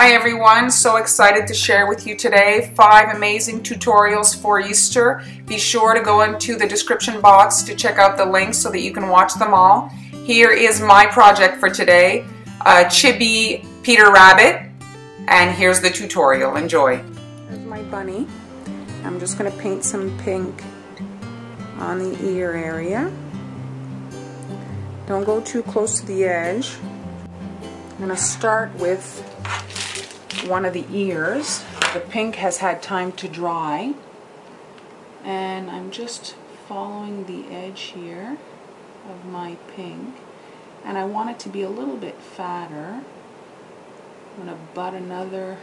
Hi everyone, so excited to share with you today 5 amazing tutorials for Easter. Be sure to go into the description box to check out the links so that you can watch them all. Here is my project for today, a chibi Peter Rabbit, and here's the tutorial. Enjoy. Here's my bunny. I'm just going to paint some pink on the ear area. Don't go too close to the edge. I'm going to start with one of the ears. The pink has had time to dry, and I'm just following the edge here of my pink, and I want it to be a little bit fatter. I'm going to butt another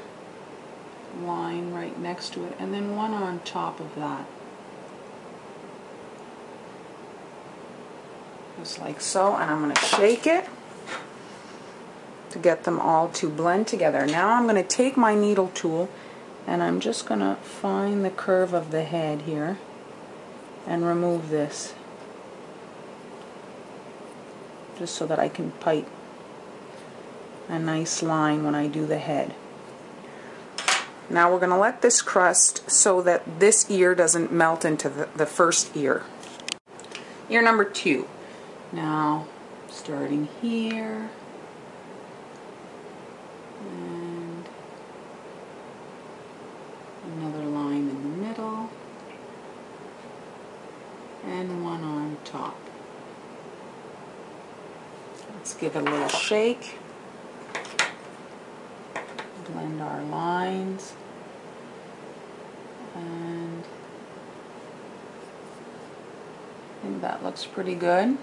line right next to it and then one on top of that, just like so, and I'm going to shake it to get them all to blend together. Now I'm going to take my needle tool and I'm just going to find the curve of the head here and remove this, just so that I can pipe a nice line when I do the head. Now we're going to let this crust so that this ear doesn't melt into the first ear. Ear number 2. Now starting here, and another line in the middle, and one on top. Let's give it a little shake, blend our lines, and I think that looks pretty good.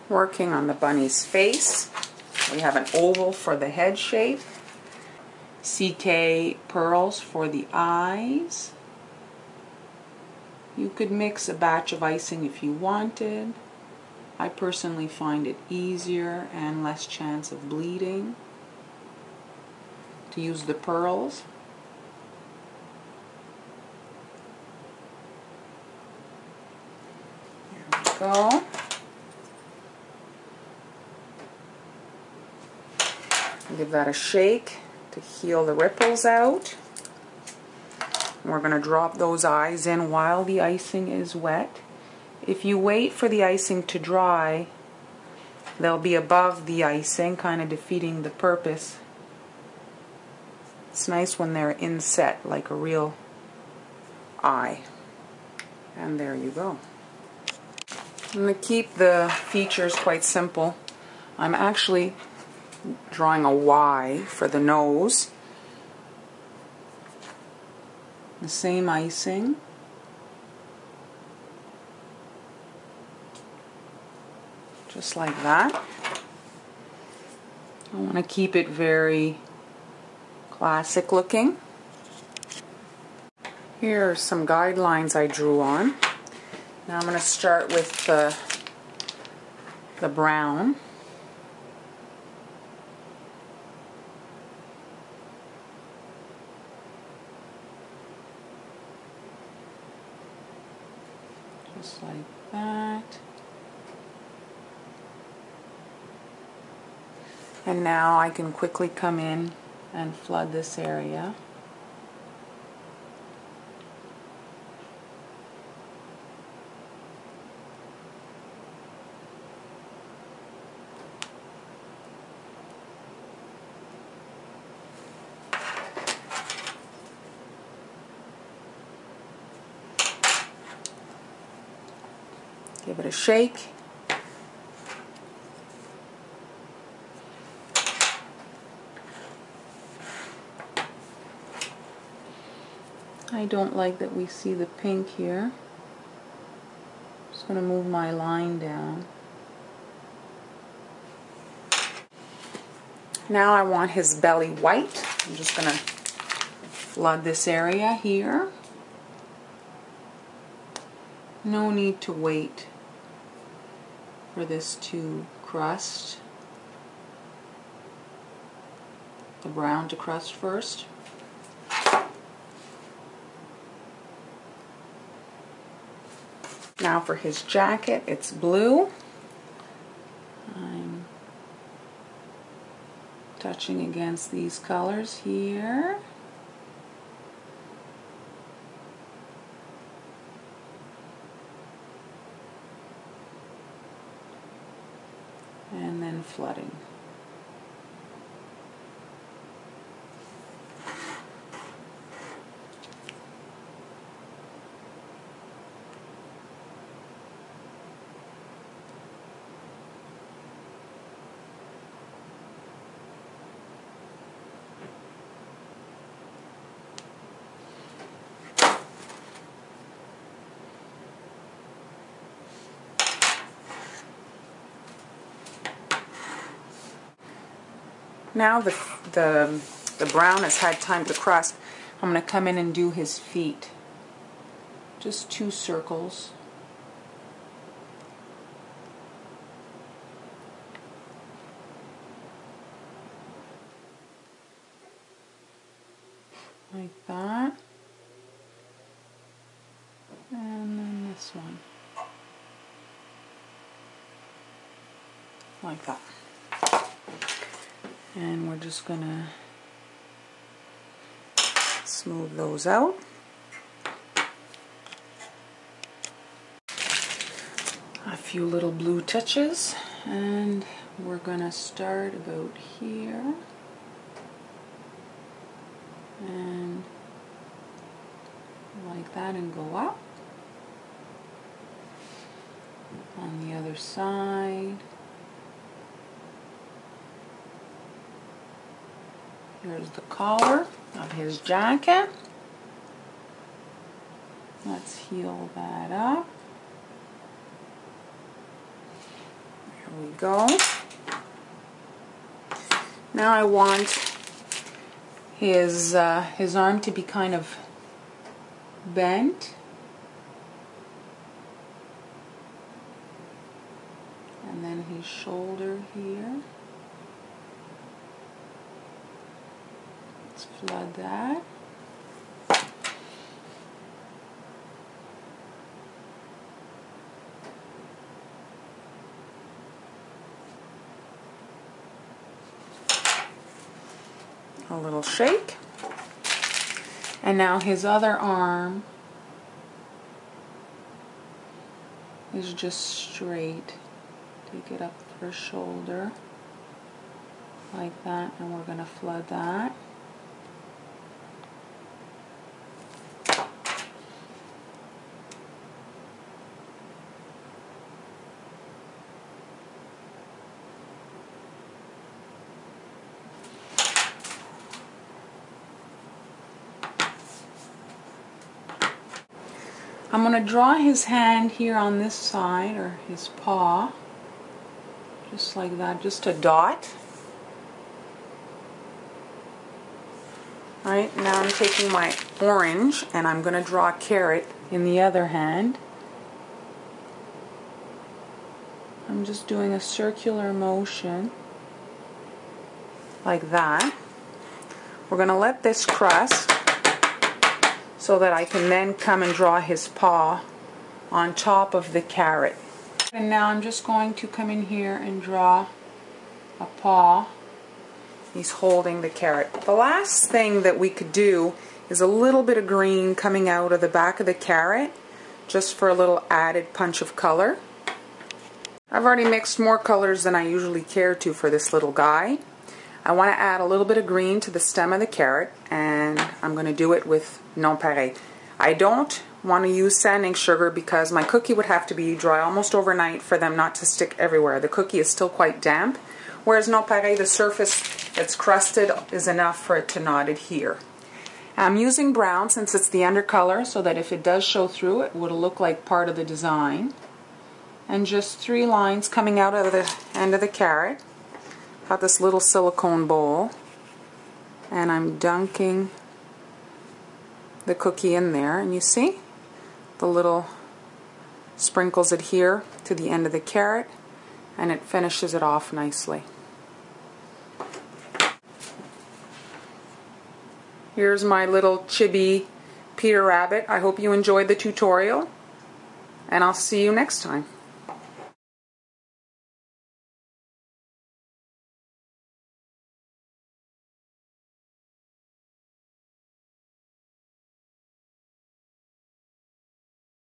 Working on the bunny's face. We have an oval for the head shape, CK pearls for the eyes. You could mix a batch of icing if you wanted. I personally find it easier and less chance of bleeding to use the pearls. There we go. Give that a shake to heal the ripples out. We're going to drop those eyes in while the icing is wet. If you wait for the icing to dry, they'll be above the icing, kind of defeating the purpose. It's nice when they're inset like a real eye. And there you go. I'm going to keep the features quite simple. I'm actually drawing a Y for the nose. The same icing. Just like that. I want to keep it very classic looking. Here are some guidelines I drew on. Now I'm going to start with the brown. Just like that. And now I can quickly come in and flood this area. Give it a shake. I don't like that we see the pink here. Just going to move my line down. Now I want his belly white. I'm just going to flood this area here. No need to wait for this to crust. The brown to crust first. Now for his jacket, it's blue. I'm touching against these colors here. And then flooding. Now the brown has had time to crust. I'm going to come in and do his feet. Just 2 circles. Like that. And then this one. Like that. And we're just gonna smooth those out. A few little blue touches, and we're gonna start about here and like that and go up. On the other side. Here's the collar of his jacket. Let's heel that up. There we go. Now I want his arm to be kind of bent. And then his shoulder here. Let's flood that. A little shake. And now his other arm is just straight. Take it up for shoulder like that, and we're going to flood that. I'm going to draw his hand here on this side, or his paw, just like that, just a dot. Right, now I'm taking my orange and I'm going to draw a carrot in the other hand. I'm just doing a circular motion like that. We're going to let this crust so that I can then come and draw his paw on top of the carrot. And now I'm just going to come in here and draw a paw. He's holding the carrot. The last thing that we could do is a little bit of green coming out of the back of the carrot, just for a little added punch of color. I've already mixed more colors than I usually care to for this little guy. I want to add a little bit of green to the stem of the carrot, and I'm going to do it with nonpareil. I don't want to use sanding sugar because my cookie would have to be dry almost overnight for them not to stick everywhere. The cookie is still quite damp, whereas nonpareil, the surface that's crusted is enough for it to not adhere. I'm using brown since it's the undercolor, so that if it does show through, it would look like part of the design. And just 3 lines coming out of the end of the carrot. Got this little silicone bowl, and I'm dunking the cookie in there, and you see the little sprinkles adhere to the end of the carrot, and it finishes it off nicely. Here's my little chibi Peter Rabbit. I hope you enjoyed the tutorial, and I'll see you next time.